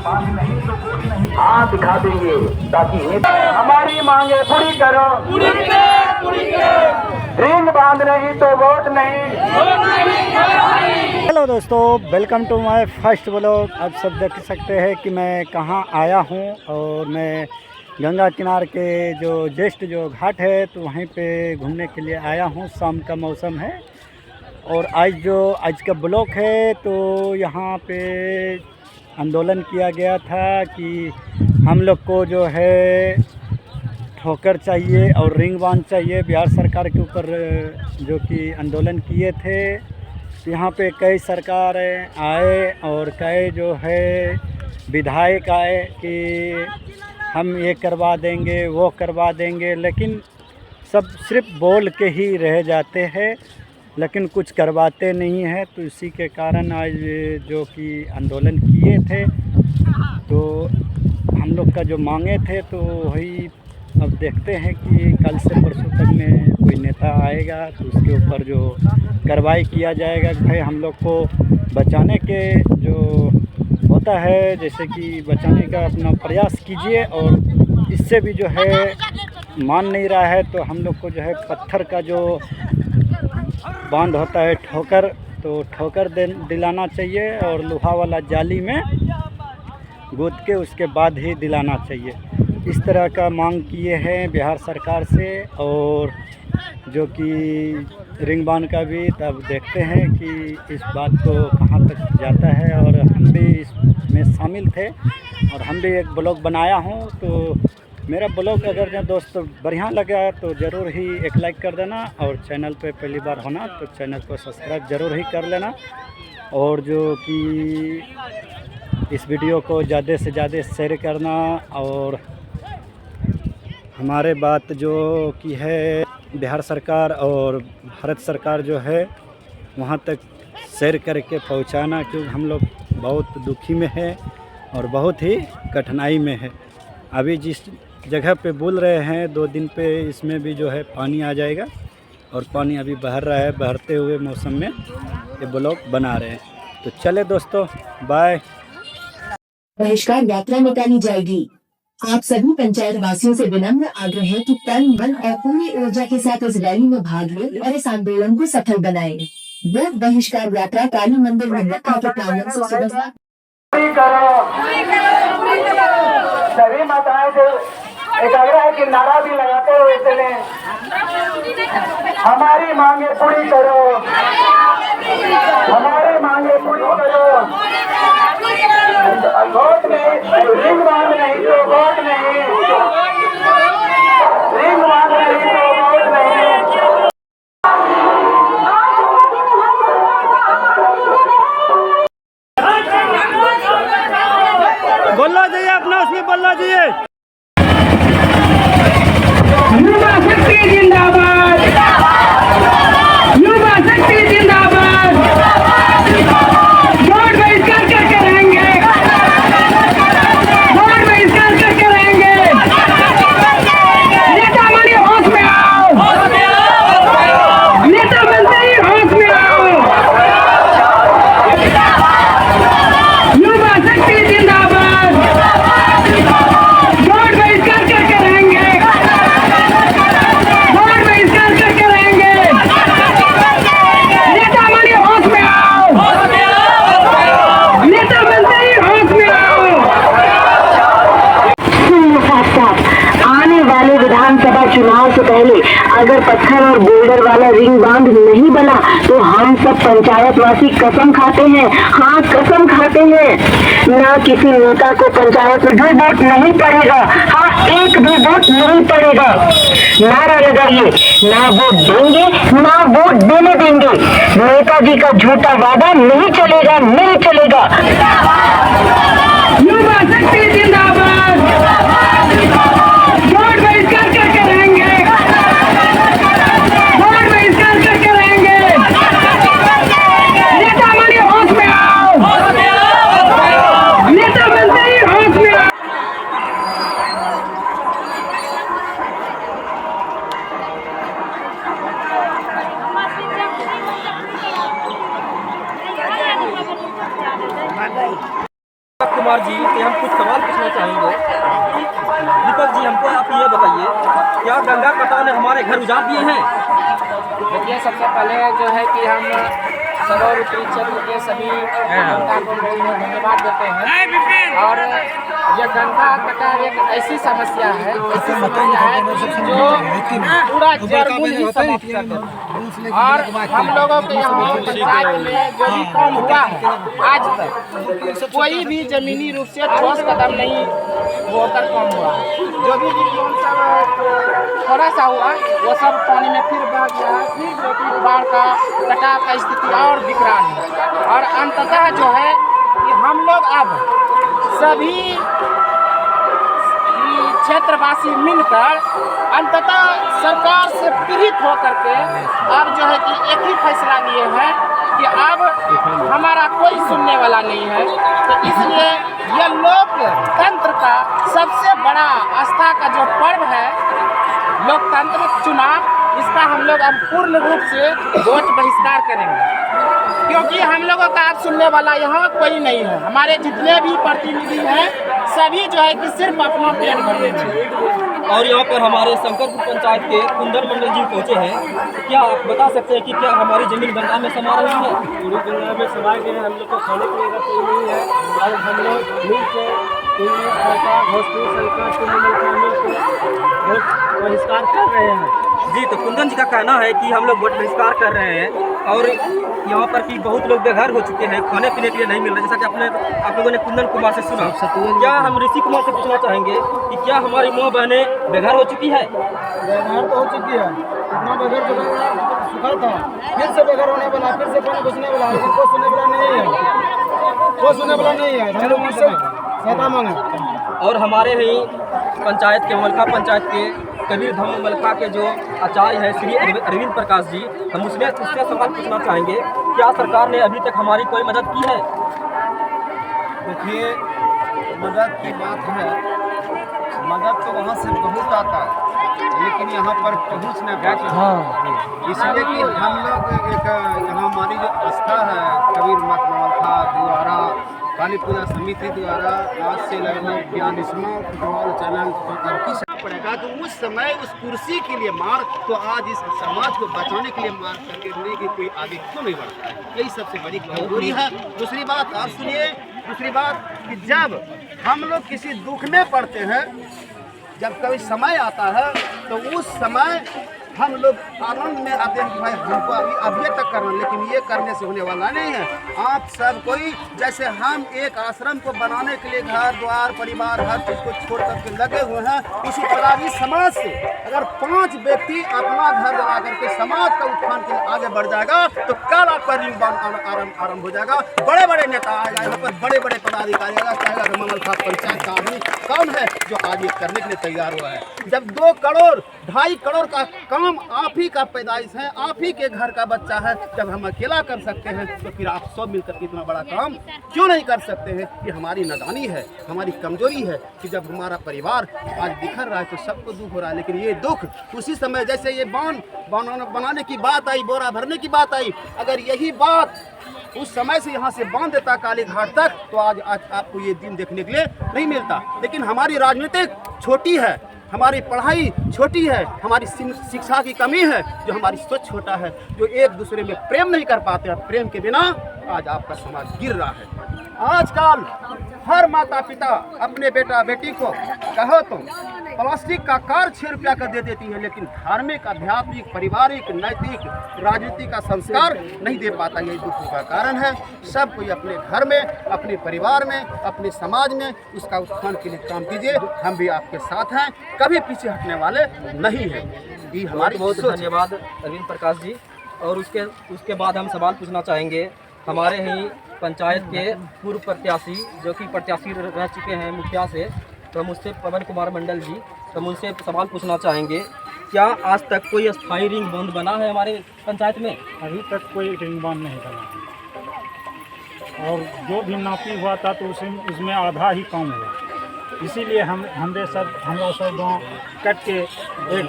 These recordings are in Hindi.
हेलो दोस्तों, welcome to my first blog. आप सब देख सकते हैं कि मैं कहाँ आया हूँ और मैं गंगा किनारे के जो जस्ट जो घाट है तो वहीं पे घूमने के लिए आया हूँ। शाम का मौसम है और आज का ब्लॉग है तो यहाँ पे आंदोलन किया गया था कि हम लोग को जो है ठोकर चाहिए और रिंग बांध चाहिए। बिहार सरकार के ऊपर जो कि आंदोलन किए थे, यहाँ पे कई सरकार आए और कई जो है विधायक आए कि हम ये करवा देंगे वो करवा देंगे, लेकिन सब सिर्फ बोल के ही रह जाते हैं लेकिन कुछ करवाते नहीं हैं। तो इसी के कारण आज जो कि आंदोलन किए थे तो हम लोग का जो मांगे थे तो वही अब देखते हैं कि कल से परसों तक में कोई नेता आएगा तो उसके ऊपर जो कार्रवाई किया जाएगा। भाई हम लोग को बचाने के जो होता है जैसे कि बचाने का अपना प्रयास कीजिए, और इससे भी जो है मान नहीं रहा है तो हम लोग को जो है पत्थर का जो बांध होता है ठोकर, तो ठोकर दिलाना चाहिए और लोहा वाला जाली में गूंथ के उसके बाद ही दिलाना चाहिए। इस तरह का मांग किए हैं बिहार सरकार से। और जो कि रिंग बांध का भी तब देखते हैं कि इस बात को कहाँ तक जाता है, और हम भी इसमें शामिल थे और हम भी एक ब्लॉग बनाया हूँ। तो मेरा ब्लॉग अगर जो दोस्त बढ़िया लगा तो ज़रूर ही एक लाइक कर देना, और चैनल पे पहली बार होना तो चैनल को सब्सक्राइब ज़रूर ही कर लेना, और जो कि इस वीडियो को ज़्यादा से ज़्यादा शेयर करना, और हमारे बात जो कि है बिहार सरकार और भारत सरकार जो है वहाँ तक शेयर करके पहुँचाना, क्योंकि हम लोग बहुत दुखी में है और बहुत ही कठिनाई में है। अभी जिस जगह पे बोल रहे हैं 2 दिन पे इसमें भी जो है पानी आ जाएगा, और पानी अभी बह रहा है। बहते हुए मौसम में ये ब्लॉग बना रहे हैं। तो चले दोस्तों, बाय। बहिष्कार यात्रा निकाली जाएगी। आप सभी पंचायत वासियों से विनम्र आग्रह है कि तन मन और पूरी ऊर्जा के साथ इस रैली में भाग लें और इस आंदोलन को सफल बनाएं। वोट बहिष्कार यात्रा काली मंदिर मंडपा के प्रांगण से सुबह सभी माताएं जो एकाग्र है कि नारा भी लगाते हुए चले, हमारी मांगे पूरी करो, हमारी मांगे पूरी करो, वोट नहीं, रिंग बांध नहीं तो वोट नहीं, रिंग बांध नहीं तो वोट नहीं। बोलना चाहिए अपना, उसमें बोलना चाहिए। युवा शक्ति जिंदाबाद, युवा शक्ति जिंदाबाद, वोट बहिष्कार करके रहेंगे, वोट बहिष्कार करके रहेंगे। नेता मंत्री होश में आओ, नेता मंत्री होश में आओ। युवा शक्ति जिंदाबाद, वोट बहिष्कार करके रहेंगे, वोट बहिष्कार करके रहेंगे। नेता मंत्री होश में आओ, नेता मंत्री होश में आओ। आने वाले विधानसभा चुनाव से पहले अगर पत्थर और बोल्डर वाला रिंग बांध नहीं बना तो हम सब पंचायत वासी कसम खाते हैं, हाँ कसम खाते हैं, ना किसी नेता को पंचायत में 2 वोट नहीं पड़ेगा, हाँ एक भी वोट नहीं पड़ेगा। नारा लगाइए, ना वोट देंगे ना वोट देने देंगे। नेताजी का झूठा वादा नहीं चलेगा, नहीं चलेगा। युवा शक्ति जिंदाबाद, वोट बहिष्कार करके रहेंगे, वोट बहिष्कार करके रहेंगे। नेता मंत्री होश में आओ, नेता मंत्री होश में आओ। कुमार जी से हम कुछ सवाल पूछना चाहेंगे। दीपक जी, हमको आप ये बताइए, क्या गंगा कटान ने हमारे घर उजाड़ दिए हैं? देखिए, सबसे पहले जो है कि हम सदर उत्तरी क्षेत्र के सभी जनता को धन्यवाद देते हैं। और यह गंगा कटान एक ऐसी समस्या है जो पूरा जरगुन ही समाप्त कर देती है। और हम लोगों के यहाँ पंचायत में जो भी काम हुआ है आज तक कोई भी जमीनी रूप से ठोस कदम नहीं होकर काम हुआ। जो भी काम सब थोड़ा सा हुआ वो सब पानी में फिर बह गया, फिर जो कि बाढ़ का कटाव का स्थिति और विकराल है। और अंततः जो है कि हम लोग अब सभी क्षेत्रवासी मिलकर अंततः सरकार से पीड़ित होकर के अब जो है कि एक ही फैसला लिए हैं कि अब हमारा कोई सुनने वाला नहीं है। तो इसलिए यह लोकतंत्र का सबसे बड़ा आस्था का जो पर्व है लोकतंत्र चुनाव, इसका हम लोग अब पूर्ण रूप से वोट बहिष्कार करेंगे, क्योंकि हम लोगों का अब सुनने वाला यहाँ कोई नहीं है। हमारे जितने भी प्रतिनिधि हैं सभी जो है कि सिर्फ अपना पेट भरने हैं। और यहाँ पर हमारे शंकरपुर पंचायत के कुंदन मंडल जी पहुँचे हैं। क्या आप बता सकते हैं कि क्या हमारी जमीन गंगा में समा रही है? पूरी गंगा में समा गए। हम लोग को खाने पीने का कोई नहीं है। और हम लोग मिल के सरकार हॉस्पिटल वोट बहिष्कार कर रहे हैं। जी, तो कुंदन जी का कहना है कि हम लोग वोट बहिष्कार कर रहे हैं और यहाँ पर भी बहुत लोग बेघर हो चुके हैं, खाने पीने के लिए नहीं मिल रहा। जैसा कि आप लोगों ने कुंदन कुमार से सुना, क्या हम ऋषि कुमार से पूछना चाहेंगे कि क्या हमारी माँ बहनें बेघर हो चुकी है? बेघर तो हो चुकी है। इतना बेघर जो सुखा था, फिर से बेघर होने वाला, फिर से पानी घुसने वाला, कोई सुनने वाला नहीं है, कोई सुनने वाला नहीं है। हम लोग इससे सहायता मांगे। और हमारे ही पंचायत के मलखा पंचायत के कबीर धाम मलखा के जो आचार्य है श्री अरविंद प्रकाश जी, हम उससे सवाल पूछना चाहेंगे, क्या सरकार ने अभी तक हमारी कोई मदद की है? देखिए, मदद की बात है, मदद तो वहाँ से बहुत आता है, लेकिन यहाँ पर पहुँच नहीं पाते। इसलिए कि हम लोग एक यहाँ हमारी जो आस्था है कबीर मठ मलखा द्वारा, काली पूजा समिति द्वारा आज से लगभग 42वां फुटबॉल चैनल पड़ेगा। तो उस समय उस कुर्सी के लिए मार, तो आज इस समाज को बचाने के लिए मार करने की कोई आगे क्यों नहीं बढ़ता है? यही सबसे बड़ी कमजोरी है। दूसरी बात आप सुनिए, दूसरी बात कि जब हम लोग किसी दुख में पड़ते हैं, जब कभी समय आता है तो उस समय हम लोग आनंद में आते हैं कि भाई हमको अभी तक करना, लेकिन ये करने से होने वाला नहीं है। आप सब कोई, जैसे हम एक आश्रम को बनाने के लिए घर द्वार परिवार हर चीज़ को छोड़ करके लगे हुए हैं, उसी प्रकार इस समाज से अगर 5 व्यक्ति अपना घर जला करके समाज का उत्थान के लिए आगे बढ़ जाएगा तो कल आपका रिंग आरम्भ हो जाएगा। बड़े बड़े नेता आएगा यहाँ पर, बड़े बड़े पदाधिकारी आएगा, कहेगा मलखा पंचायत का आदमी कौन है जो आज ये करने के लिए तैयार हुआ है। जब 2 करोड़ 2.5 करोड़ का काम आप ही का पैदाइश है, आप ही के घर का बच्चा है, जब हम अकेला कर सकते हैं तो फिर आप सब मिलकर के इतना बड़ा काम क्यों नहीं कर सकते हैं? ये हमारी नादानी है, हमारी कमजोरी है कि जब हमारा परिवार आज बिखर रहा है तो सबको दुख हो रहा है। लेकिन ये दुख उसी समय, जैसे ये बांध बनाने की बात आई, बोरा भरने की बात आई, अगर यही बात उस समय से यहाँ से बांध देता काली घाट तक, तो आज आपको ये दिन देखने के लिए नहीं मिलता। लेकिन हमारी राजनीतिक छोटी है, हमारी पढ़ाई छोटी है, हमारी शिक्षा की कमी है, जो हमारी सोच छोटा है, जो एक दूसरे में प्रेम नहीं कर पाते हैं। प्रेम के बिना आज आपका समाज गिर रहा है। आजकल हर माता पिता अपने बेटा बेटी को कहो तो प्लास्टिक का कार 6 रुपया का दे देती है, लेकिन धार्मिक आध्यात्मिक पारिवारिक नैतिक राजनीति का संस्कार नहीं दे पाता। यही दुख का कारण है। सब कोई अपने घर में, अपने परिवार में, अपने समाज में उसका उत्थान के लिए काम कीजिए। हम भी आपके साथ हैं, कभी पीछे हटने वाले नहीं हैं। ये हमारी बहुत धन्यवाद अरविंद प्रकाश जी। और उसके बाद हम सवाल पूछना चाहेंगे हमारे ही पंचायत के पूर्व प्रत्याशी, जो कि प्रत्याशी रह चुके हैं मुखिया से, तो हम उससे पवन कुमार मंडल जी, तो हम उनसे सवाल पूछना चाहेंगे, क्या आज तक कोई स्थायी रिंग बांध बना है हमारे पंचायत में? अभी तक कोई रिंग बांध नहीं बना, और जो भी नापी हुआ था तो उसमें आधा ही काम हुआ। इसीलिए हमारा सब गाँव कट के एक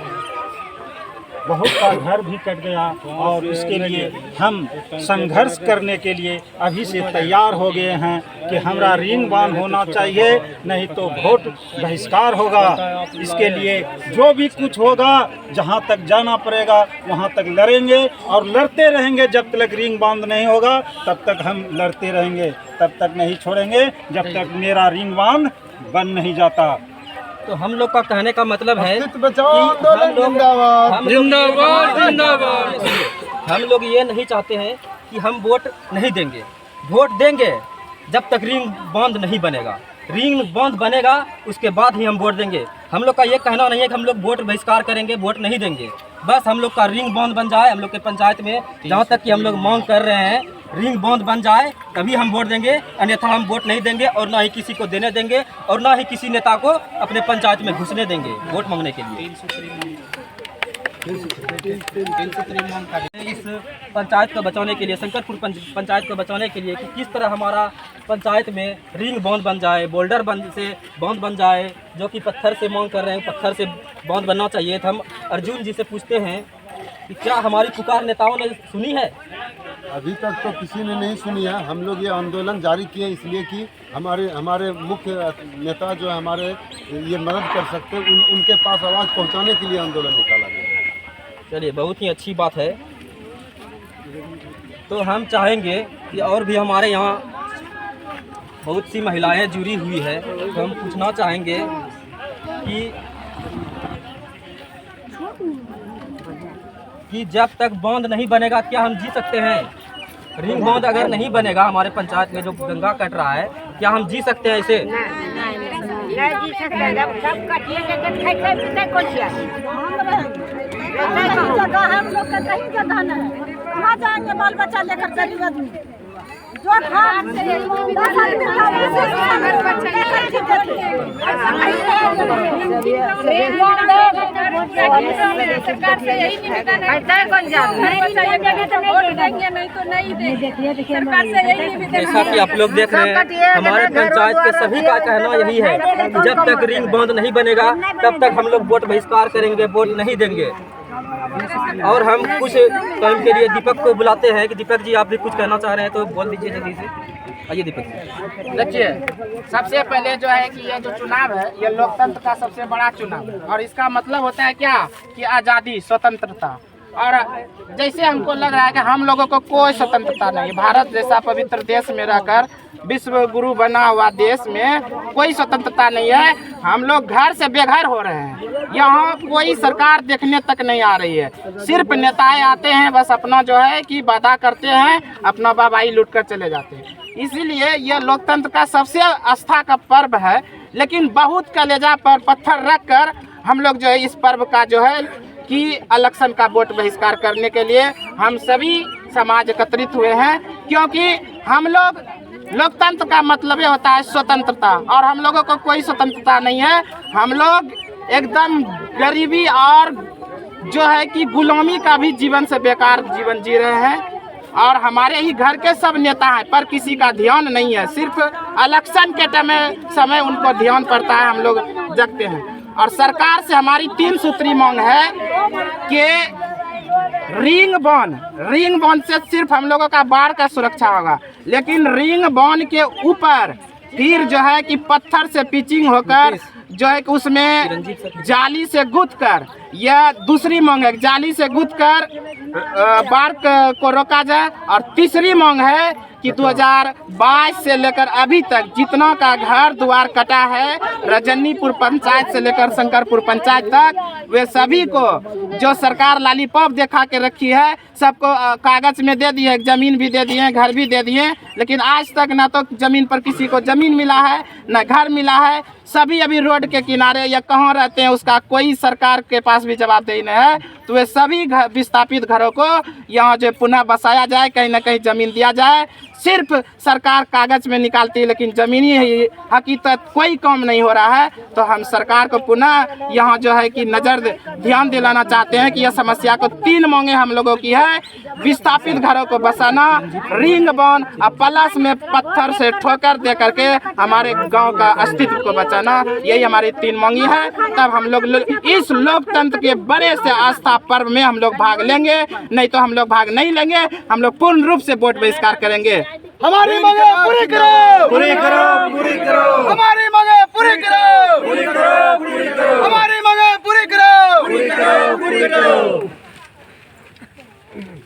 बहुत का घर भी कट गया और इसके लिए हम संघर्ष करने के लिए अभी से तैयार हो गए हैं कि हमारा रिंग बांध होना चाहिए, नहीं तो वोट बहिष्कार होगा। इसके लिए जो भी कुछ होगा, जहां तक जाना पड़ेगा वहां तक लड़ेंगे और लड़ते रहेंगे। जब तक रिंग बांध नहीं होगा तब तक हम लड़ते रहेंगे, तब तक नहीं छोड़ेंगे जब तक मेरा रिंग बांध बन नहीं जाता। तो हम लोग का कहने का मतलब है कि हम लोग ये नहीं चाहते हैं कि हम वोट नहीं देंगे, वोट देंगे जब तक रिंग बांध नहीं बनेगा। रिंग बांध बनेगा उसके बाद ही हम वोट देंगे। हम लोग का ये कहना नहीं है कि हम लोग वोट बहिष्कार करेंगे, वोट नहीं देंगे। बस हम लोग का रिंग बांध बन जाए, हम लोग के पंचायत में जहाँ तक कि हम लोग मांग कर रहे हैं, रिंग बांध बन जाए तभी हम वोट देंगे, अन्यथा हम वोट नहीं देंगे और ना ही किसी को देने देंगे और ना ही किसी नेता को अपने पंचायत में घुसने देंगे वोट मांगने के लिए। इस पंचायत को बचाने के लिए, शंकरपुर पंचायत को बचाने के लिए कि किस तरह हमारा पंचायत में रिंग बांध बन जाए, बोल्डर से बांध बन जाए, जो कि पत्थर से मांग कर रहे हैं, पत्थर से बांध बनना चाहिए। तो हम अर्जुन जी से पूछते हैं कि क्या हमारी पुकार नेताओं ने सुनी है? अभी तक तो किसी ने नहीं सुनी है। हम लोग ये आंदोलन जारी किए इसलिए कि हमारे मुख्य नेता जो है हमारे ये मदद कर सकते, उनके पास आवाज़ पहुंचाने के लिए आंदोलन निकाला गया। चलिए, बहुत ही अच्छी बात है। तो हम चाहेंगे कि और भी हमारे यहाँ बहुत सी महिलाएं जुड़ी हुई है, तो हम पूछना चाहेंगे कि जब तक बांध नहीं बनेगा क्या हम जी सकते हैं? रिंग बांध अगर नहीं बनेगा हमारे पंचायत में जो गंगा कट रहा है, क्या हम जी सकते हैं ऐसे? नहीं जी सकते। जब सब कटिए हम लोग का कहीं जगह नहीं है, कहाँ जाएंगे बाल बच्चा लेकर चलिए आदमी जो सरकार से यही निवेदन है, वोट देंगे नहीं तो नहीं देंगे। सरकार से यही निवेदन। जैसा कि आप लोग देख रहे हैं, हमारे पंचायत के सभी का कहना यही है कि जब तक रिंग बांध नहीं बनेगा तब तक हम लोग वोट बहिष्कार करेंगे, वोट नहीं देंगे। और हम कुछ टाइम के लिए दीपक को बुलाते हैं कि दीपक जी आप भी कुछ कहना चाह रहे हैं तो बोल दीजिए जल्दी से। आइए दीपक जी। देखिए, सबसे पहले जो है कि ये जो चुनाव है ये लोकतंत्र का सबसे बड़ा चुनाव है और इसका मतलब होता है क्या कि आज़ादी, स्वतंत्रता। और जैसे हमको लग रहा है कि हम लोगों को कोई स्वतंत्रता नहीं, भारत जैसा पवित्र देश में रहकर विश्व गुरु बना हुआ देश में कोई स्वतंत्रता नहीं है। हम लोग घर से बेघर हो रहे हैं, यहाँ कोई सरकार देखने तक नहीं आ रही है। सिर्फ नेताएं आते हैं, बस अपना जो है कि वादा करते हैं, अपना वाहवाही लूट कर चले जाते हैं। इसीलिए यह लोकतंत्र का सबसे आस्था का पर्व है, लेकिन बहुत कलेजा पर पत्थर रख कर हम लोग जो है इस पर्व का जो है कि इलेक्शन का वोट बहिष्कार करने के लिए हम सभी समाज एकत्रित हुए हैं, क्योंकि हम लोग लोकतंत्र का मतलब ये होता है स्वतंत्रता, और हम लोगों को कोई स्वतंत्रता नहीं है। हम लोग एकदम गरीबी और जो है कि गुलामी का भी जीवन से बेकार जीवन जी रहे हैं। और हमारे ही घर के सब नेता हैं पर किसी का ध्यान नहीं है, सिर्फ इलेक्शन के समय उनको ध्यान पड़ता है, हम लोग जगते हैं। और सरकार से हमारी 3 सूत्री मांग है कि रिंग बांध से सिर्फ हम लोगों का बाढ़ का सुरक्षा होगा, लेकिन रिंग बांध के ऊपर फिर जो है कि पत्थर से पिचिंग होकर जो है कि उसमें जाली से गुथ कर, यह दूसरी मांग है, जाली से गुथ कर बाढ़ को रोका जाए। और तीसरी मांग है कि 2022 से लेकर अभी तक जितना का घर द्वार कटा है, रजनीपुर पंचायत से लेकर शंकरपुर पंचायत तक, वे सभी को जो सरकार लॉलीपॉप दिखा के रखी है, सबको कागज में दे दिए, जमीन भी दे दिए, घर भी दे दिए, लेकिन आज तक ना तो जमीन पर किसी को जमीन मिला है, ना घर मिला है। सभी अभी रोड के किनारे या कहाँ रहते हैं उसका कोई सरकार के पास भी जवाबदेही नहीं है। तो वे सभी विस्थापित घरों को यहाँ जो पुनः बसाया जाए, कहीं ना कहीं ज़मीन दिया जाए। सिर्फ सरकार कागज में निकालती है, लेकिन ज़मीनी हकीकत कोई काम नहीं हो रहा है। तो हम सरकार को पुनः यहाँ जो है कि ध्यान दिलाना चाहते हैं कि यह समस्या को 3 मांगे हम लोगों की है: विस्थापित घरों को बसाना, रिंग बांध और प्लस में पत्थर से ठोकर दे करके हमारे गांव का अस्तित्व को बचाना। यही हमारी 3 मांगी है। तब हम लोग इस लोकतंत्र के बड़े से आस्था महापर्व में हम लोग भाग लेंगे, नहीं तो हम लोग भाग नहीं लेंगे। हम लोग पूर्ण रूप से वोट बहिष्कार करेंगे। हमारी मांगे पूरी करो, पूरी करो, पूरी करो। हमारी मांगे पूरी करो, पूरी करो, पूरी करो। हमारी मांगे पूरी करो, पूरी करो, पूरी करो।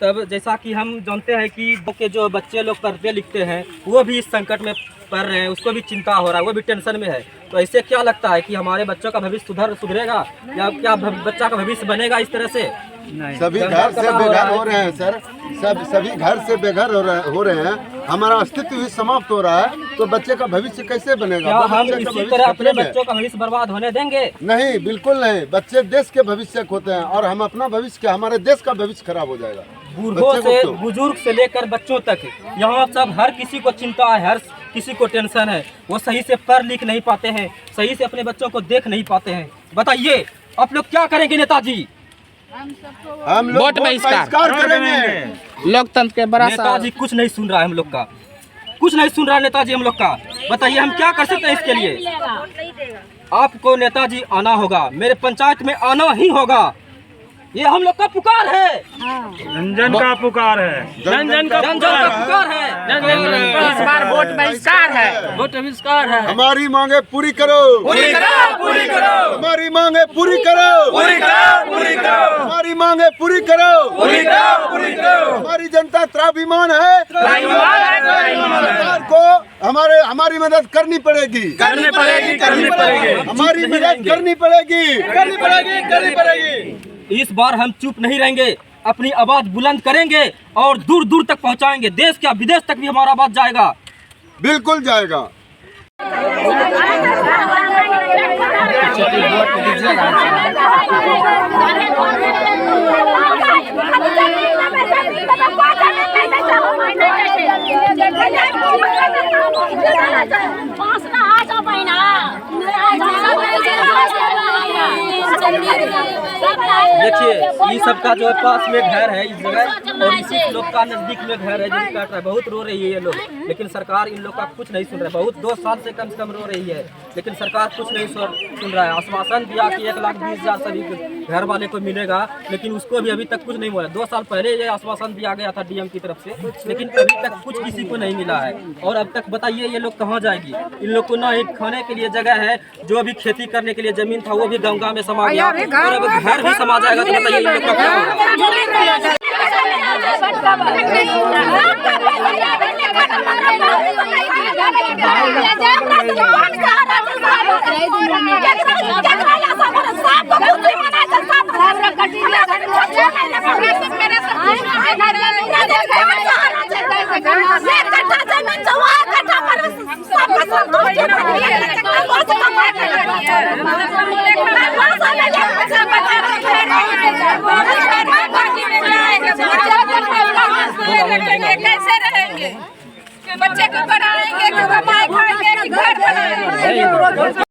तब जैसा कि हम जानते हैं कि के जो बच्चे लोग पढ़ते लिखते हैं वो भी इस संकट में पढ़ रहे हैं, उसको भी चिंता हो रहा है, वो भी टेंशन में है। तो ऐसे क्या लगता है कि हमारे बच्चों का भविष्य सुधरेगा या क्या बच्चा का भविष्य बनेगा इस तरह से? सभी घर से बेघर हो रहे हैं सर, सभी घर से बेघर हो रहे हैं। हमारा अस्तित्व भी समाप्त हो रहा है, तो बच्चे का भविष्य कैसे बनेगा? क्या हम इसी तरह अपने बच्चों का भविष्य बर्बाद होने देंगे? नहीं, बिल्कुल नहीं। बच्चे देश के भविष्य होते हैं और हम अपना भविष्य क्या, हमारे देश का भविष्य खराब हो जाएगा। बूढ़ों से बुजुर्ग से लेकर बच्चों तक यहाँ सब हर किसी को चिंता है, हर किसी को टेंशन है। वो सही से पढ़ लिख नहीं पाते हैं, सही से अपने बच्चों को देख नहीं पाते हैं। बताइए आप लोग क्या करेंगे नेताजी? हम लोग वोट बहिष्कार करेंगे। लोकतंत्र के बड़ा नेताजी कुछ नहीं सुन रहा है हम लोग का, कुछ नहीं सुन रहा है नेताजी हम लोग का। बताइए हम क्या कर सकते हैं इसके लिए? आपको नेताजी आना होगा, मेरे पंचायत में आना ही होगा। ये हम लोग का पुकार है, जन जन का पुकार है, जन जन का पुकार है। इस बार वोट बहिष्कार है, वोट बहिष्कार है। हमारी मांगे पूरी करो, पूरी करो, पूरी करो। हमारी मांगे पूरी करो, पूरी करो, पूरी करो। हमारी मांगे पूरी करो, पूरी करो, पूरी करो। हमारी जनता त्राभिमान है, सरकार को हमारी मदद करनी पड़ेगी, करनी पड़ेगी, करनी पड़ेगी। हमारी मदद करनी पड़ेगी, करनी पड़ेगी, करनी पड़ेगी। इस बार हम चुप नहीं रहेंगे, अपनी आवाज बुलंद करेंगे और दूर दूर तक पहुंचाएंगे। देश क्या विदेश तक भी हमारा आवाज जाएगा, बिल्कुल जाएगा। देखिए ये सबका जो है पास में घर है इस जगह और इसी लोग का नजदीक में घर है, जिनका काट रहा है। बहुत रो रही है ये लोग, लेकिन सरकार इन लोग का कुछ नहीं सुन रहा है। बहुत 2 साल से कम रो रही है, लेकिन सरकार कुछ नहीं सुन रहा है। आश्वासन दिया कि 1,20,000 सभी घर वाले को मिलेगा, लेकिन उसको भी अभी तक कुछ नहीं मिला। 2 साल पहले ये आश्वासन दिया गया था डीएम की तरफ से, लेकिन अभी तक कुछ किसी को नहीं मिला है। और अब तक बताइए ये लोग कहाँ जाएगी? इन लोग को ना एक खाने के लिए जगह है, जो अभी खेती करने के लिए जमीन था वो भी गंगा में समा गया और अब घर भी समा जाएगा। तो बताइए इन लोग का क्या होगा? कैसे रहेंगे? बच्चे को पढ़ाएंगे, घर बनाएंगे।